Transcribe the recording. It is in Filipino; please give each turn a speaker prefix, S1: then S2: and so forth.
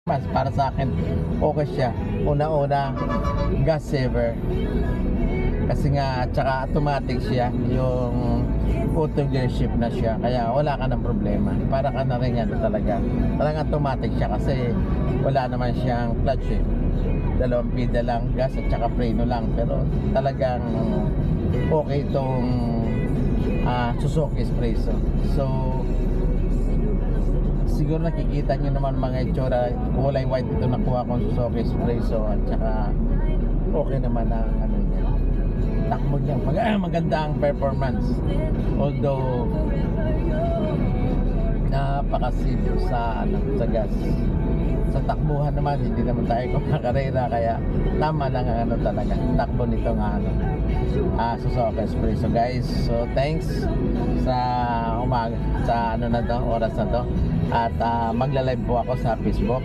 S1: Mas para sa akin, okay siya. Una-una, gas saver. Kasi nga, tsaka automatic siya. Yung auto gear shift na siya. Kaya wala ka ng problema. Para ka na rin ano talaga. Talagang automatic siya kasi wala naman siyang clutch eh. Dalawang pedal lang, gas at tsaka preno lang. Pero talagang okay itong Suzuki Espresso. So, siguro nakikita nyo naman mga itsura, kulay white ito nakuha kong Suzuki Espresso at saka okay naman ang ano niya, takbo niya, maganda ang performance, although napakasimple sa gas. Sa takbuhan naman hindi naman tayo kumakarera, kaya tama lang ang talaga takbo nito nga Suzuki Espresso guys. So thanks sa umaga sa na to, oras na to, at magla-live po ako sa Facebook.